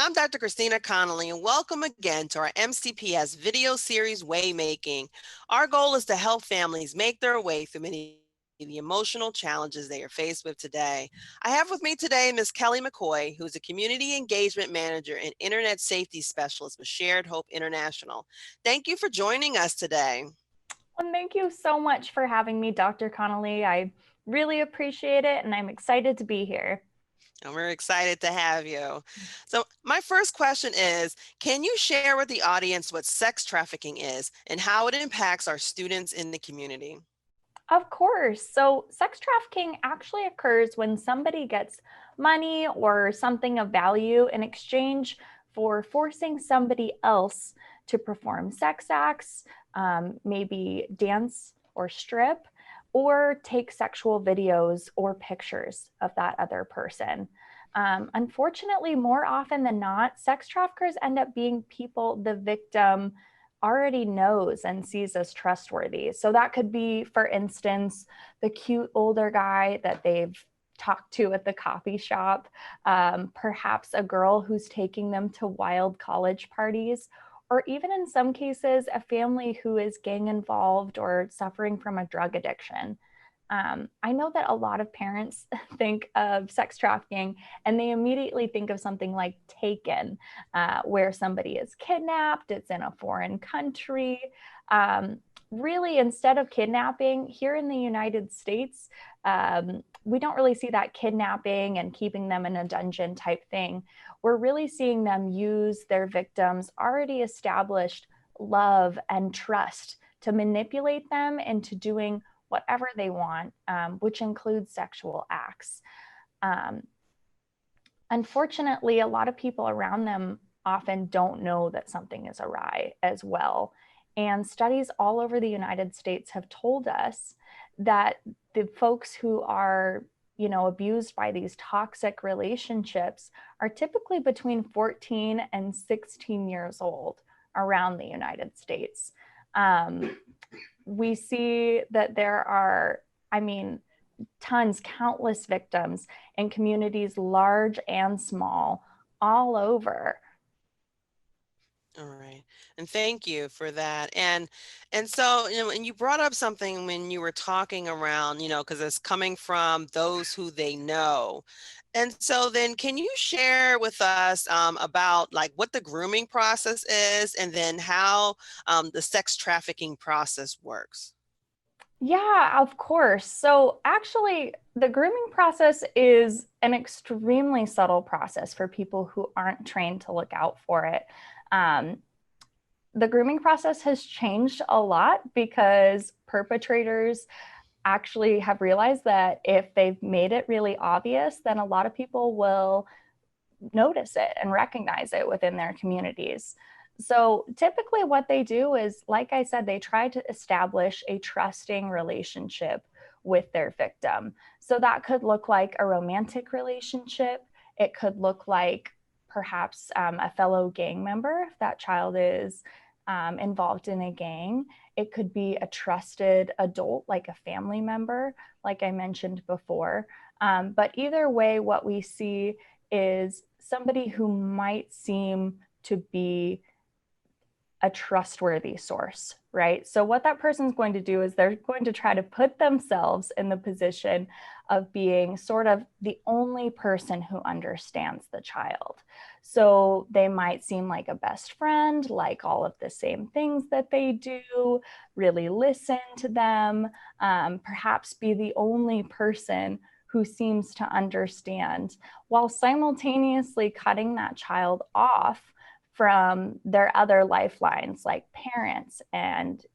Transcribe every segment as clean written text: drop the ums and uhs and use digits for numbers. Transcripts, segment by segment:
I'm Dr. Christina Conolly, and welcome again to our MCPS video series, Waymaking. Our goal is to help families make their way through many of the emotional challenges they are faced with today. I have with me today Ms. Kelly McCaughey, who's a Community Engagement Manager and Internet Safety Specialist with Shared Hope International. Thank you for joining us today. Well, thank you so much for having me, Dr. Conolly. I really appreciate it, and I'm excited to be here. And we're excited to have you. So my first question is, can you share with the audience what sex trafficking is and how it impacts our students in the community? Of course. So sex trafficking actually occurs when somebody gets money or something of value in exchange for forcing somebody else to perform sex acts, maybe dance or strip, or take sexual videos or pictures of that other person. Unfortunately, more often than not, sex traffickers end up being people the victim already knows and sees as trustworthy. So that could be, for instance, the cute older guy that they've talked to at the coffee shop, perhaps a girl who's taking them to wild college parties, or even in some cases, a family who is gang involved or suffering from a drug addiction. I know that a lot of parents think of sex trafficking and they immediately think of something like Taken, where somebody is kidnapped, it's in a foreign country. Really, instead of kidnapping, here in the United States, we don't really see that kidnapping and keeping them in a dungeon type thing. We're really seeing them use their victims' already established love and trust to manipulate them into doing whatever they want, which includes sexual acts. Unfortunately, a lot of people around them often don't know that something is awry as well. And studies all over the United States have told us that the folks who are, abused by these toxic relationships are typically between 14 and 16 years old around the United States. We see that there are, countless victims in communities large and small all over. All right. And thank you for that. And so, and you brought up something when you were talking around, because it's coming from those who they know. And so then can you share with us about like what the grooming process is and then how the sex trafficking process works? Yeah, of course. So actually, the grooming process is an extremely subtle process for people who aren't trained to look out for it. Um, the grooming process has changed a lot because perpetrators actually have realized that if they've made it really obvious, then a lot of people will notice it and recognize it within their communities. So typically what they do is, like I said, they try to establish a trusting relationship with their victim. So that could look like a romantic relationship. It could look like perhaps a fellow gang member, if that child is involved in a gang. It could be a trusted adult, like a family member, like I mentioned before. But either way, what we see is somebody who might seem to be a trustworthy source, right? So what that person's going to do is they're going to try to put themselves in the position of being sort of the only person who understands the child. So they might seem like a best friend, like all of the same things that they do, really listen to them, perhaps be the only person who seems to understand, while simultaneously cutting that child off from their other lifelines like parents and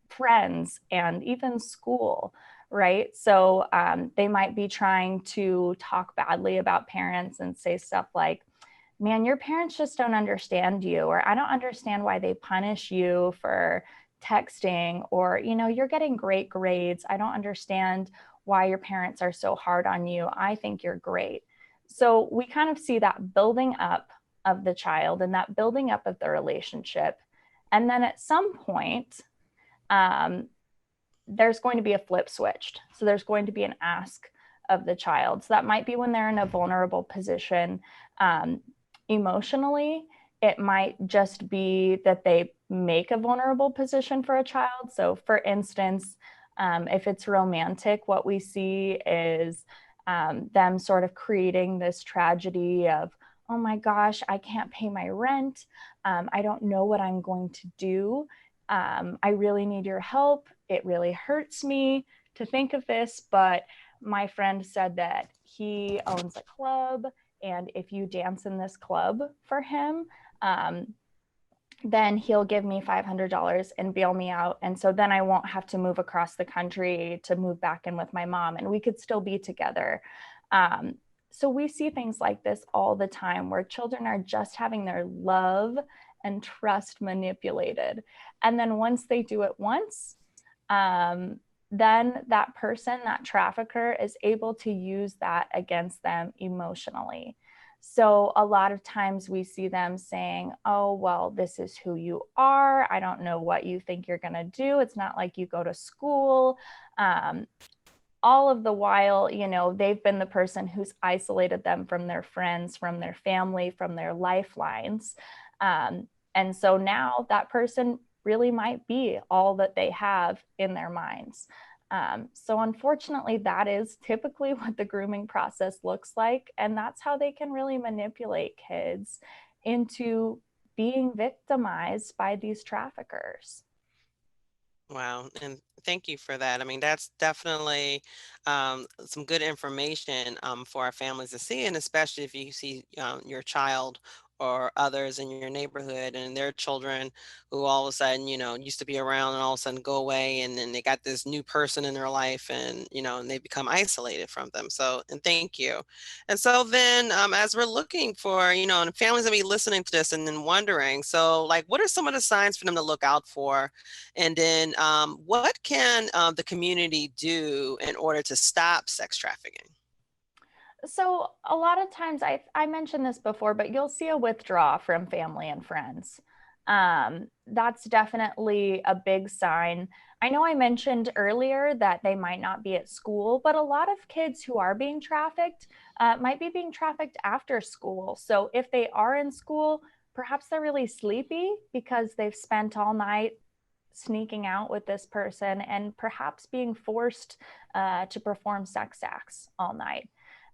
friends and even school, right? So they might be trying to talk badly about parents and say stuff like, man, your parents just don't understand you, or I don't understand why they punish you for texting, or, you're getting great grades. I don't understand why your parents are so hard on you. I think you're great. So we kind of see that building up of the child and that building up of the relationship. And then at some point, there's going to be a flip switched. So there's going to be an ask of the child. So that might be when they're in a vulnerable position. emotionally. It might just be that they make a vulnerable position for a child. So, for instance, if it's romantic, what we see is them sort of creating this tragedy of, oh my gosh, I can't pay my rent. I don't know what I'm going to do. I really need your help. It really hurts me to think of this, but my friend said that he owns a club, and if you dance in this club for him, um, then he'll give me $500 and bail me out. And so then I won't have to move across the country to move back in with my mom, and we could still be together. Um, so we see things like this all the time where children are just having their love and trust manipulated. And then once they do it once, um, then that person, that trafficker, is able to use that against them emotionally. So a lot of times we see them saying, oh, well, this is who you are. I don't know what you think you're going to do. It's not like you go to school. Um, all of the while, you know, they've been the person who's isolated them from their friends, from their family, from their lifelines. And so now that person really might be all that they have in their minds. So unfortunately, that is typically what the grooming process looks like. And that's how they can really manipulate kids into being victimized by these traffickers. Wow, and thank you for that. I mean, that's definitely some good information for our families to see, and especially if you see your child or others in your neighborhood and their children who all of a sudden, used to be around and all of a sudden go away, and then they got this new person in their life, and and they become isolated from them. So, and thank you. And so then, as we're looking for, and families will be listening to this and then wondering, so like, what are some of the signs for them to look out for? And then what can the community do in order to stop sex trafficking? So a lot of times I mentioned this before, but you'll see a withdrawal from family and friends. That's definitely a big sign. I know I mentioned earlier that they might not be at school, but a lot of kids who are being trafficked might be being trafficked after school. So if they are in school, perhaps they're really sleepy because they've spent all night sneaking out with this person and perhaps being forced to perform sex acts all night.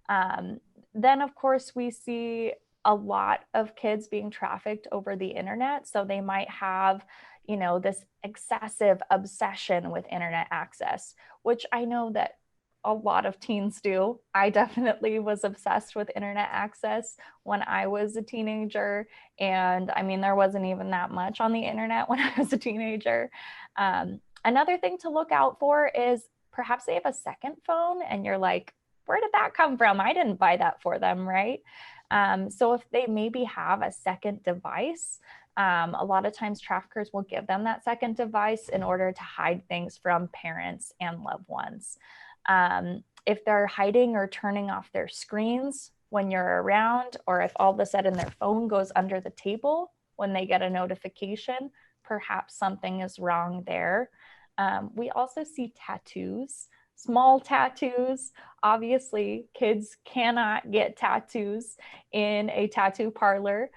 Um, then, of course, we see a lot of kids being trafficked over the internet. So they might have, you know, this excessive obsession with internet access, which I know that a lot of teens do. I definitely was obsessed with internet access when I was a teenager. And I mean, there wasn't even that much on the internet when I was a teenager. Another thing to look out for is perhaps they have a second phone and you're like, where did that come from? I didn't buy that for them, right? So if they maybe have a second device, a lot of times traffickers will give them that second device in order to hide things from parents and loved ones. If they're hiding or turning off their screens when you're around, or if all of a sudden their phone goes under the table when they get a notification, perhaps something is wrong there. We also see tattoos, small tattoos. Obviously, kids cannot get tattoos in a tattoo parlor.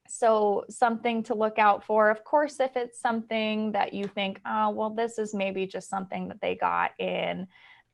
So something to look out for. Of course, if it's something that you think, oh, well, this is maybe just something that they got in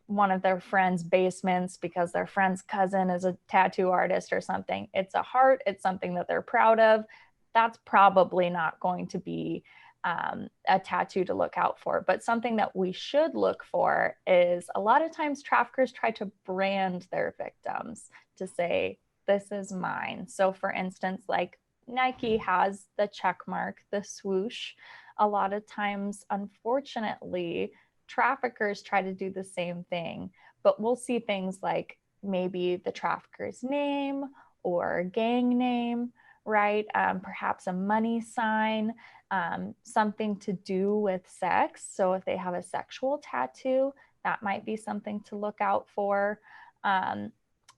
one of their friends' basements because their friend's cousin is a tattoo artist or something. It's a heart, it's something that they're proud of. That's probably not going to be a tattoo to look out for. But something that we should look for is a lot of times traffickers try to brand their victims to say, this is mine. So, for instance, like Nike has the check mark, the swoosh. A lot of times, unfortunately, traffickers try to do the same thing, but we'll see things like maybe the trafficker's name or gang name, right? Perhaps a money sign, something to do with sex. So if they have a sexual tattoo, that might be something to look out for.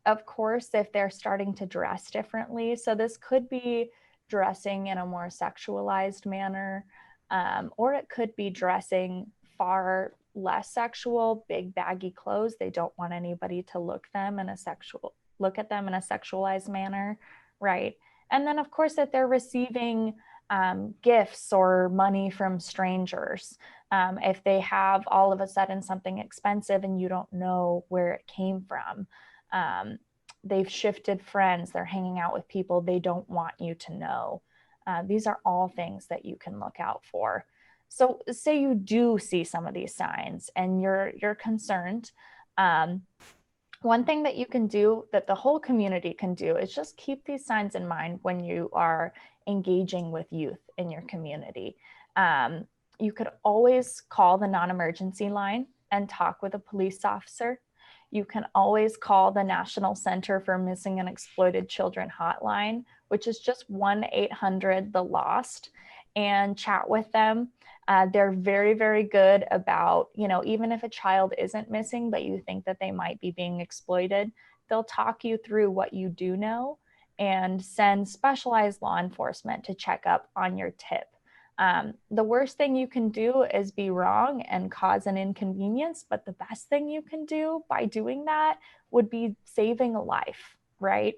Of course, if they're starting to dress differently, so this could be dressing in a more sexualized manner, or it could be dressing far less sexual, big baggy clothes. They don't want anybody to look them in a look at them in a sexualized manner, right? And then, of course, that they're receiving gifts or money from strangers. If they have all of a sudden something expensive and you don't know where it came from, they've shifted friends, they're hanging out with people they don't want you to know. These are all things that you can look out for. So say you do see some of these signs and you're concerned. One thing that you can do, that the whole community can do, is just keep these signs in mind when you are engaging with youth in your community. You could always call the non-emergency line and talk with a police officer. You can always call the National Center for Missing and Exploited Children hotline, which is just 1-800-THE-LOST, and chat with them. They're very, very good about, even if a child isn't missing, but you think that they might be being exploited, they'll talk you through what you do know and send specialized law enforcement to check up on your tip. The worst thing you can do is be wrong and cause an inconvenience, but the best thing you can do by doing that would be saving a life, right?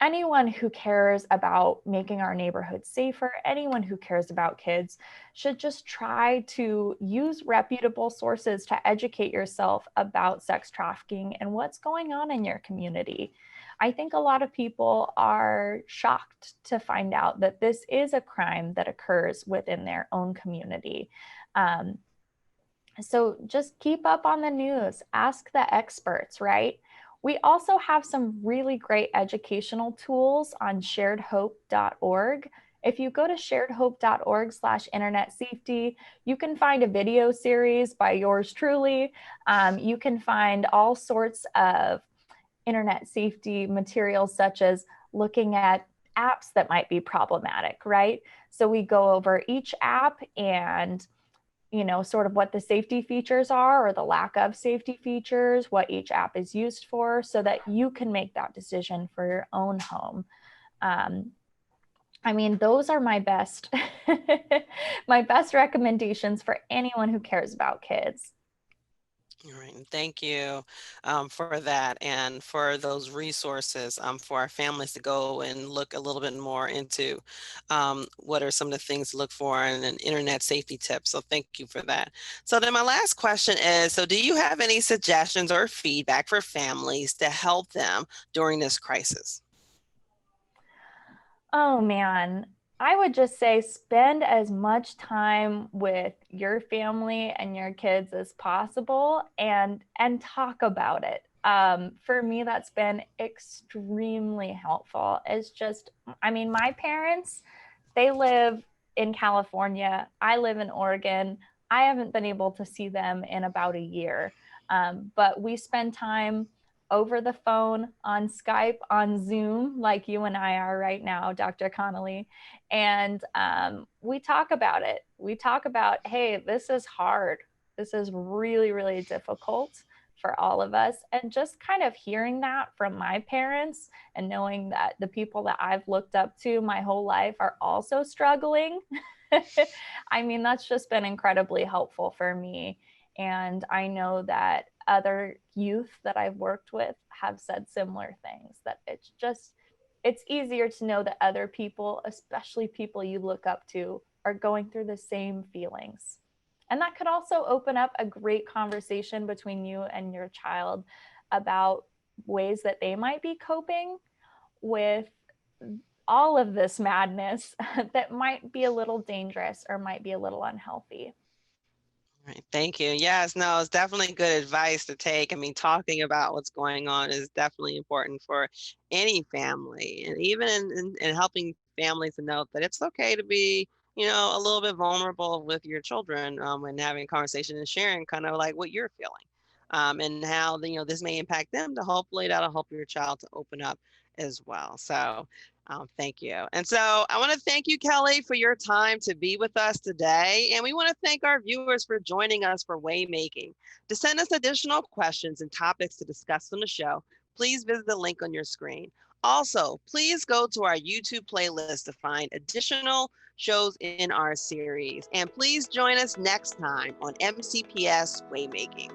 Anyone who cares about making our neighborhood safer, anyone who cares about kids, should just try to use reputable sources to educate yourself about sex trafficking and what's going on in your community. I think a lot of people are shocked to find out that this is a crime that occurs within their own community. So just keep up on the news, ask the experts, right? We also have some really great educational tools on sharedhope.org. If you go to sharedhope.org/internet safety, you can find a video series by yours truly. You can find all sorts of internet safety materials, such as looking at apps that might be problematic, right? So we go over each app and sort of what the safety features are or the lack of safety features, what each app is used for, so that you can make that decision for your own home. Those are my best, my best recommendations for anyone who cares about kids. All right, and thank you for that and for those resources for our families to go and look a little bit more into what are some of the things to look for and internet safety tips. So thank you for that. So then my last question is, so do you have any suggestions or feedback for families to help them during this crisis? Oh man, I would just say spend as much time with your family and your kids as possible and talk about it. For me, that's been extremely helpful. It's just, my parents, they live in California. I live in Oregon. I haven't been able to see them in about a year. But we spend time over the phone, on Skype, on Zoom, like you and I are right now, Dr. Conolly. And we talk about it. We talk about, hey, this is hard. This is really, really difficult for all of us. And just kind of hearing that from my parents and knowing that the people that I've looked up to my whole life are also struggling. That's just been incredibly helpful for me. And I know that other youth that I've worked with have said similar things, that it's easier to know that other people, especially people you look up to, are going through the same feelings. And that could also open up a great conversation between you and your child about ways that they might be coping with all of this madness that might be a little dangerous or might be a little unhealthy. Right. Thank you. Yes, no, it's definitely good advice to take. Talking about what's going on is definitely important for any family, and even in helping families to know that it's okay to be, a little bit vulnerable with your children when having a conversation and sharing kind of like what you're feeling, and how this may impact them. To hopefully that'll help your child to open up as well. So thank you. And so I want to thank you, Kelly, for your time to be with us today. And we want to thank our viewers for joining us for Waymaking. To send us additional questions and topics to discuss on the show, please visit the link on your screen. Also, please go to our YouTube playlist to find additional shows in our series. And please join us next time on MCPS Waymaking.